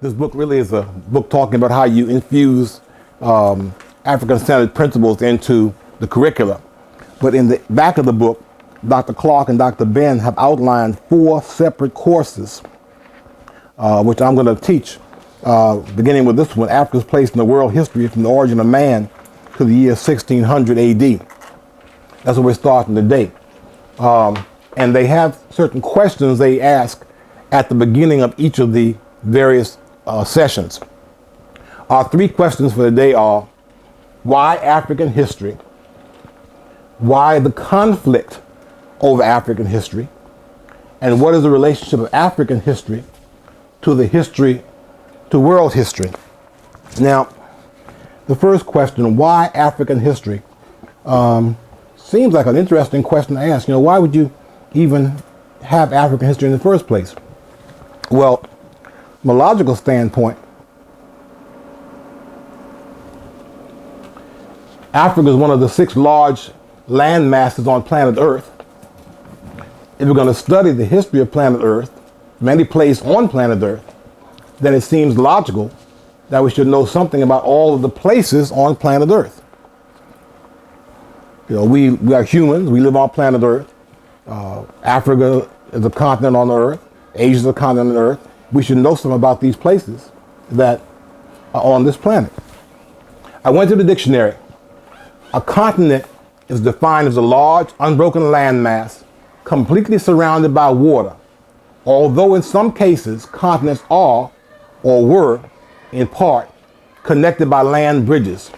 This book really is a book talking about how you infuse African-centered principles into the curricula. But in the back of the book, Dr. Clark and Dr. Ben have outlined 4 separate courses, which I'm going to teach, beginning with this one, Africa's Place in the World History from the Origin of Man to the year 1600 AD. That's what we're starting today. And they have certain questions they ask at the beginning of each of the various sessions. Our 3 questions for today are: why African history? Why the conflict over African history? And what is the relationship of African history to world history? Now, the first question, why African history, seems like an interesting question to ask. Why would you even have African history in the first place? Well, from a logical standpoint, Africa is one of the 6 large land masses on planet Earth. If we're going to study the history of planet Earth, from any place on planet Earth, then it seems logical that we should know something about all of the places on planet Earth. We are humans. We live on planet Earth. Africa is a continent on the Earth. Asia is a continent on the Earth. We should know something about these places that are on this planet. I went to the dictionary. A continent is defined as a large, unbroken landmass completely surrounded by water, although in some cases continents are or were in part connected by land bridges.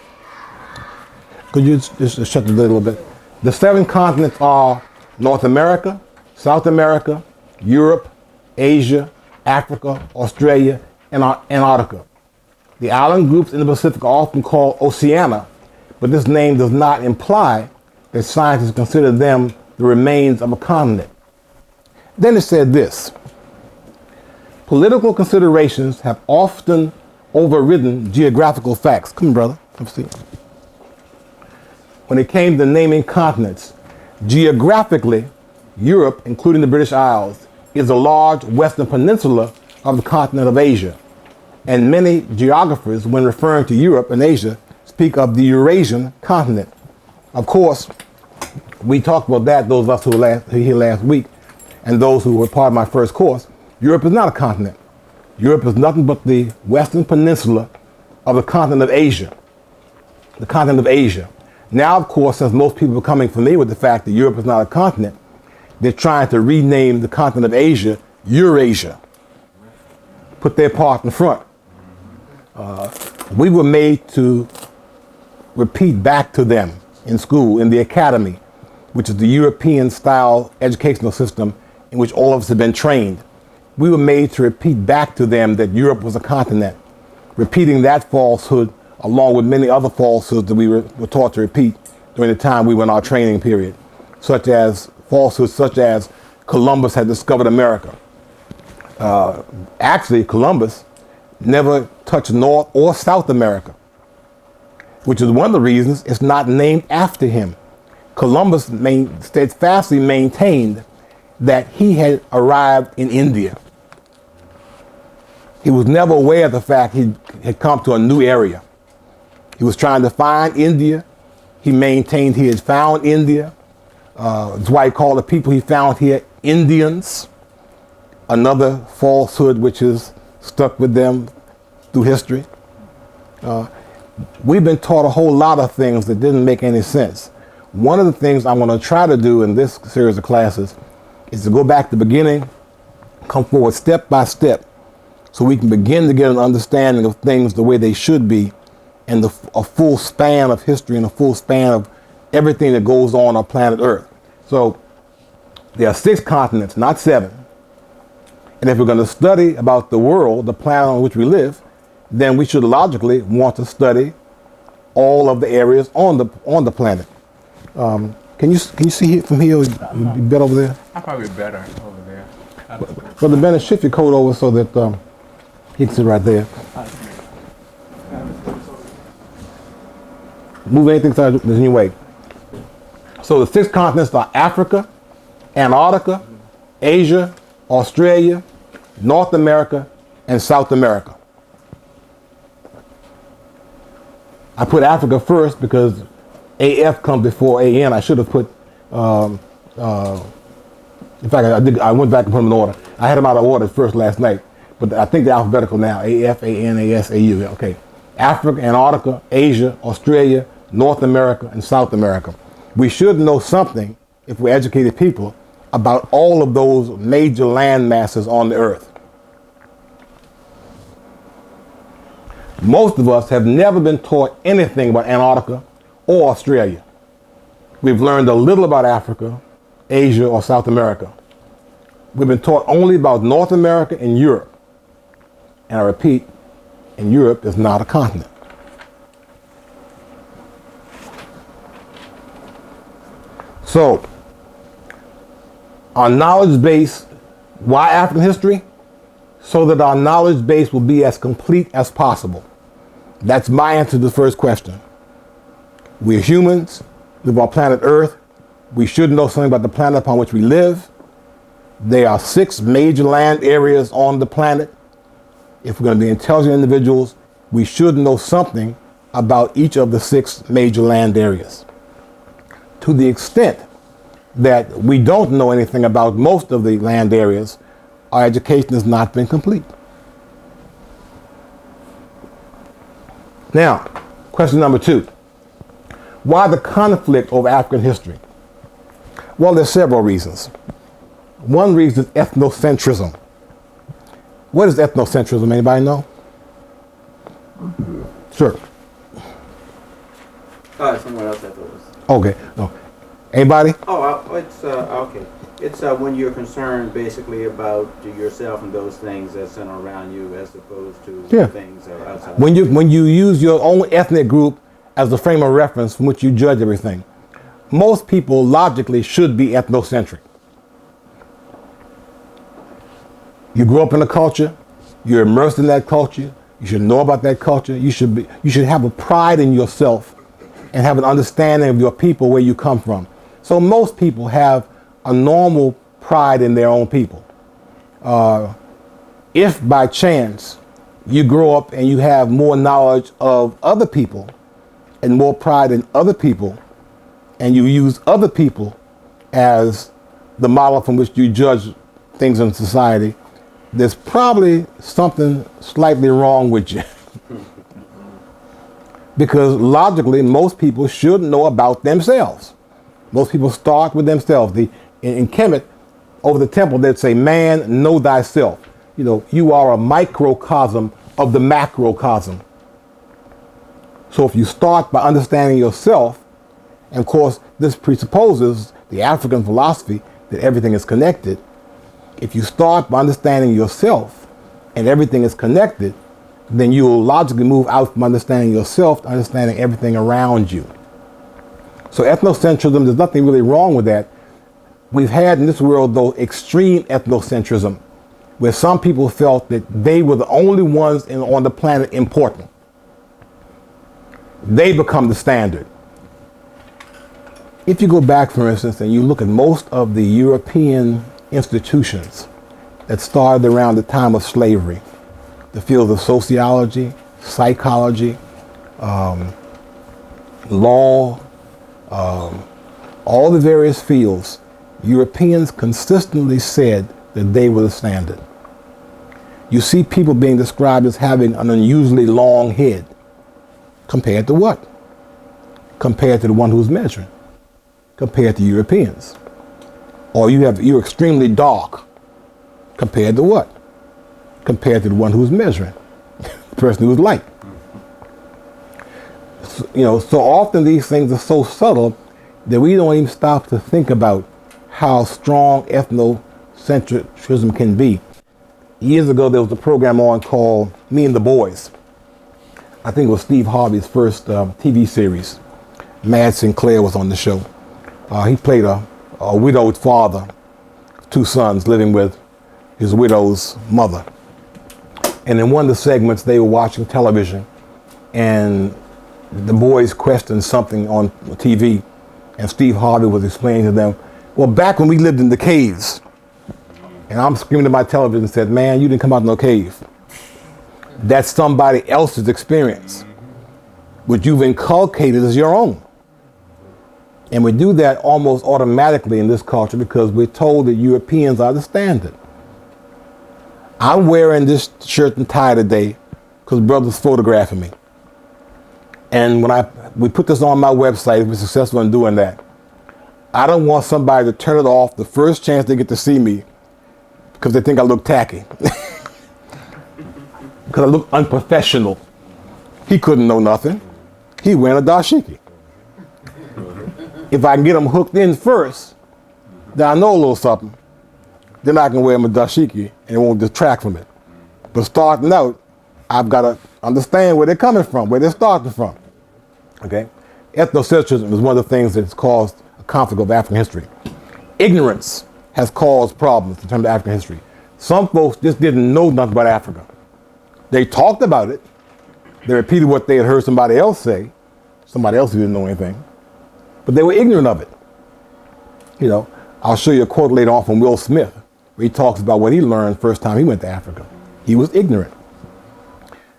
Could you just shut the lid a little bit? The 7 continents are North America, South America, Europe, Asia, Africa, Australia, and Antarctica. The island groups in the Pacific are often called Oceania, but this name does not imply that scientists consider them the remains of a continent. Then it said this: political considerations have often overridden geographical facts. Come on, brother. Come see. When it came to naming continents, geographically, Europe, including the British Isles, is a large western peninsula of the continent of Asia. And many geographers, when referring to Europe and Asia, speak of the Eurasian continent. Of course, we talked about that, those of us who were here last week, and those who were part of my first course. Europe is not a continent. Europe is nothing but the western peninsula of the continent of Asia. The continent of Asia. Now, of course, since most people are becoming familiar with the fact that Europe is not a continent, they're trying to rename the continent of Asia Eurasia. Put their part in front. We were made to repeat back to them in school, in the academy, which is the European-style educational system in which all of us have been trained. We were made to repeat back to them that Europe was a continent, repeating that falsehood along with many other falsehoods that we were taught to repeat during the time we were in our training period, such as falsehoods such as Columbus had discovered America. Actually, Columbus never touched North or South America, which is one of the reasons it's not named after him. Columbus steadfastly maintained that he had arrived in India. He was never aware of the fact he had come to a new area. He was trying to find India. He maintained he had found India. That's why he called the people he found here Indians. Another falsehood which is stuck with them through history. We've been taught a whole lot of things that didn't make any sense. One of the things I'm going to try to do in this series of classes is to go back to the beginning, come forward step by step, so we can begin to get an understanding of things the way they should be, and a full span of history and a full span of everything that goes on planet Earth. So there are 6 continents, not 7. And if we're going to study about the world, the planet on which we live, then we should logically want to study all of the areas on the planet. Can you see it from here? You better over there? I'm probably better over there. Brother Bennett, shift your coat over so that he can sit right there. Move anything inside in your way. So the 6 continents are Africa, Antarctica, Asia, Australia, North America, and South America. I put Africa first because AF comes before AN. I should have put, in fact, I went back and put them in order. I had them out of order first last night, but I think they're alphabetical now. AF, AN, AS, AU. Okay. Africa, Antarctica, Asia, Australia, North America, and South America. We should know something, if we're educated people, about all of those major land masses on the earth. Most of us have never been taught anything about Antarctica or Australia. We've learned a little about Africa, Asia, or South America. We've been taught only about North America and Europe. And I repeat, and Europe is not a continent. So, our knowledge base, why African history? So that our knowledge base will be as complete as possible. That's my answer to the first question. We're humans, live on planet Earth. We should know something about the planet upon which we live. There are 6 major land areas on the planet. If we're going to be intelligent individuals, we should know something about each of the 6 major land areas. To the extent that we don't know anything about most of the land areas, our education has not been complete. Now, question number 2. Why the conflict over African history? Well, there's several reasons. One reason is ethnocentrism. What is ethnocentrism? Anybody know? Sure. Someone else I thought was. Okay. No. Anybody? It's okay. It's when you're concerned basically about yourself and those things that center around you, as opposed to things that are outside. When you use your own ethnic group as the frame of reference from which you judge everything, most people logically should be ethnocentric. You grow up in a culture, you're immersed in that culture, you should know about that culture, you should have a pride in yourself and have an understanding of your people, where you come from. So most people have a normal pride in their own people. If by chance you grow up and you have more knowledge of other people and more pride in other people, and you use other people as the model from which you judge things in society, there's probably something slightly wrong with you. Because logically, most people should know about themselves. Most people start with themselves. In Kemet, over the temple, they'd say, man, know thyself. You know, you are a microcosm of the macrocosm. So if you start by understanding yourself, and of course, this presupposes the African philosophy that everything is connected. If you start by understanding yourself and everything is connected, then you will logically move out from understanding yourself to understanding everything around you. So ethnocentrism, there's nothing really wrong with that. We've had in this world, though, extreme ethnocentrism, where some people felt that they were the only ones on the planet important. They become the standard. If you go back, for instance, and you look at most of the European institutions that started around the time of slavery, the fields of sociology, psychology, law, all the various fields, Europeans consistently said that they were the standard. You see people being described as having an unusually long head. Compared to what? Compared to the one who's measuring. Compared to Europeans. Or you're extremely dark. Compared to what? Compared to the one who's measuring. The person who's light. So often these things are so subtle that we don't even stop to think about how strong ethnocentrism can be. Years ago, there was a program on called Me and the Boys. I think it was Steve Harvey's first TV series. Mad Sinclair was on the show. He played a widowed father, 2 sons living with his widow's mother. And in one of the segments, they were watching television, and the boys questioned something on TV, and Steve Harvey was explaining to them, well, back when we lived in the caves, and I'm screaming at my television and said, man, you didn't come out of no cave. That's somebody else's experience. which you've inculcated as your own. And we do that almost automatically in this culture because we're told that Europeans are the standard. I'm wearing this shirt and tie today because brother's photographing me. And when we put this on my website, if we're successful in doing that, I don't want somebody to turn it off the first chance they get to see me because they think I look tacky. Because I look unprofessional. He couldn't know nothing. He wearing a dashiki. If I can get him hooked in first, then I know a little something. Then I can wear him a dashiki and it won't detract from it. But starting out, I've got to understand where they're coming from, where they're starting from. Okay? Ethnocentrism is one of the things that's caused a conflict of African history. Ignorance has caused problems in terms of African history. Some folks just didn't know nothing about Africa. They talked about it. They repeated what they had heard somebody else say. Somebody else who didn't know anything. But they were ignorant of it. You know, I'll show you a quote later on from Will Smith, where he talks about what he learned first time he went to Africa. He was ignorant.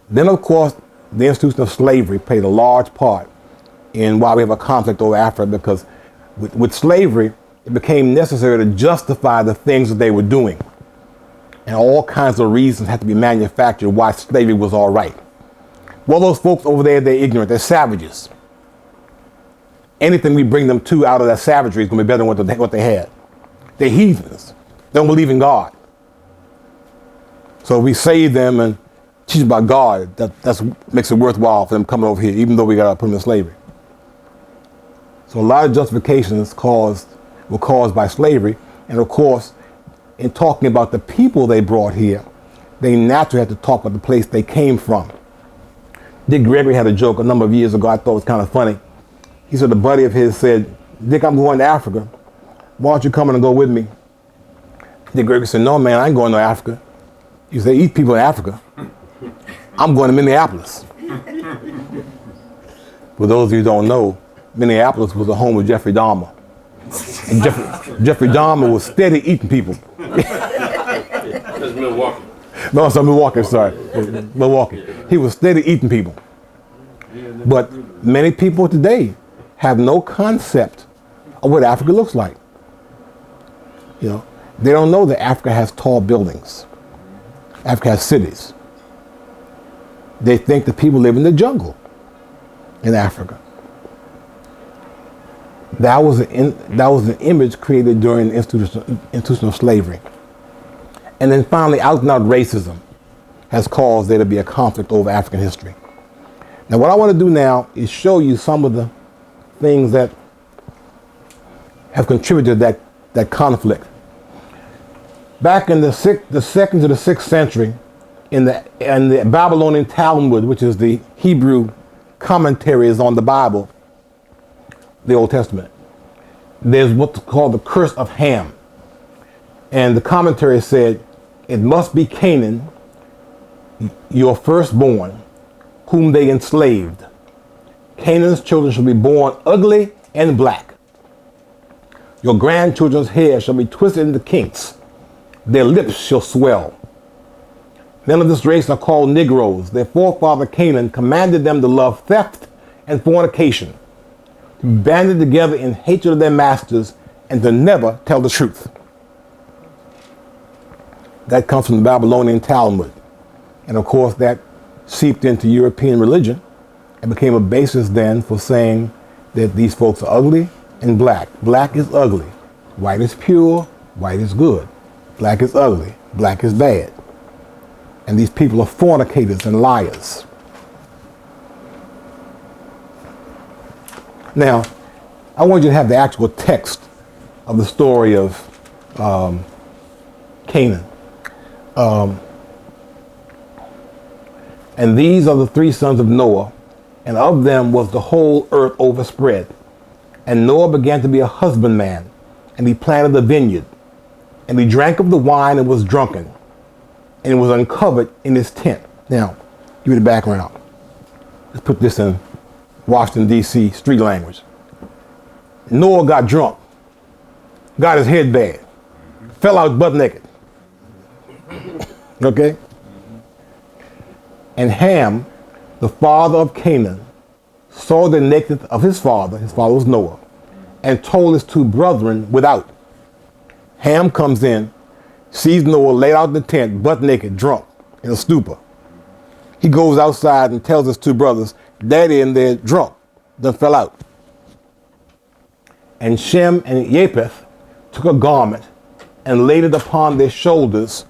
Then, of course, the institution of slavery played a large part in why we have a conflict over Africa, because with slavery, it became necessary to justify the things that they were doing. And all kinds of reasons had to be manufactured why slavery was all right. Well, those folks over there, they're ignorant. They're savages. Anything we bring them to out of that savagery is going to be better than what they had. They're heathens. They don't believe in God. So if we save them and teach about God, that's makes it worthwhile for them coming over here, even though we got to put them in slavery. So a lot of justifications were caused by slavery. And of course, in talking about the people they brought here, they naturally had to talk about the place they came from. Dick Gregory had a joke a number of years ago I thought was kind of funny. He said a buddy of his said, Dick, I'm going to Africa. Why don't you come in and go with me? Dick Gregory said, no, man, I ain't going to Africa. He said, eat people in Africa. I'm going to Minneapolis. For those of you who don't know, Minneapolis was the home of Jeffrey Dahmer. And Jeffrey Dahmer was steady eating people. That's Milwaukee. No, sorry, Milwaukee, sorry. Milwaukee. He was steady eating people. But many people today have no concept of what Africa looks like. You know, they don't know that Africa has tall buildings. Africa has cities. They think that people live in the jungle in Africa. That was an image created during the institution of slavery. And then finally, out and out racism has caused there to be a conflict over African history. Now, what I want to do now is show you some of the things that have contributed to that conflict. Back in the 2nd to the 6th century, in the Babylonian Talmud, which is the Hebrew commentaries on the Bible, the Old Testament, there's what's called the curse of Ham. And the commentary said, it must be Canaan, your firstborn, whom they enslaved. Canaan's children shall be born ugly and black. Your grandchildren's hair shall be twisted into kinks. Their lips shall swell. Men of this race are called Negroes. Their forefather Canaan commanded them to love theft and fornication, to be banded together in hatred of their masters, and to never tell the truth. That comes from the Babylonian Talmud. And of course, that seeped into European religion and became a basis then for saying that these folks are ugly and black. Black is ugly. White is pure. White is good. Black is ugly. Black is bad. And these people are fornicators and liars. Now, I want you to have the actual text of the story of Canaan. And these are the 3 sons of Noah, and of them was the whole earth overspread. And Noah began to be a husbandman, and he planted a vineyard. And he drank of the wine and was drunken, and was uncovered in his tent. Now, give me the background. Let's put this in Washington, D.C. street language. Noah got drunk, got his head bad, fell out butt naked. Okay? And Ham, the father of Canaan, saw the nakedness of his father was Noah, and told his two brethren without. Ham comes in, sees Noah laid out in the tent, butt naked, drunk, in a stupor. He goes outside and tells his two brothers, Daddy in there drunk, then fell out. And Shem and Japheth took a garment and laid it upon their shoulders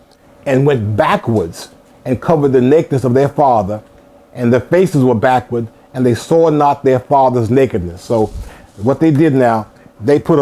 and went backwards and covered the nakedness of their father, and their faces were backward, and they saw not their father's nakedness. So what they did now, they put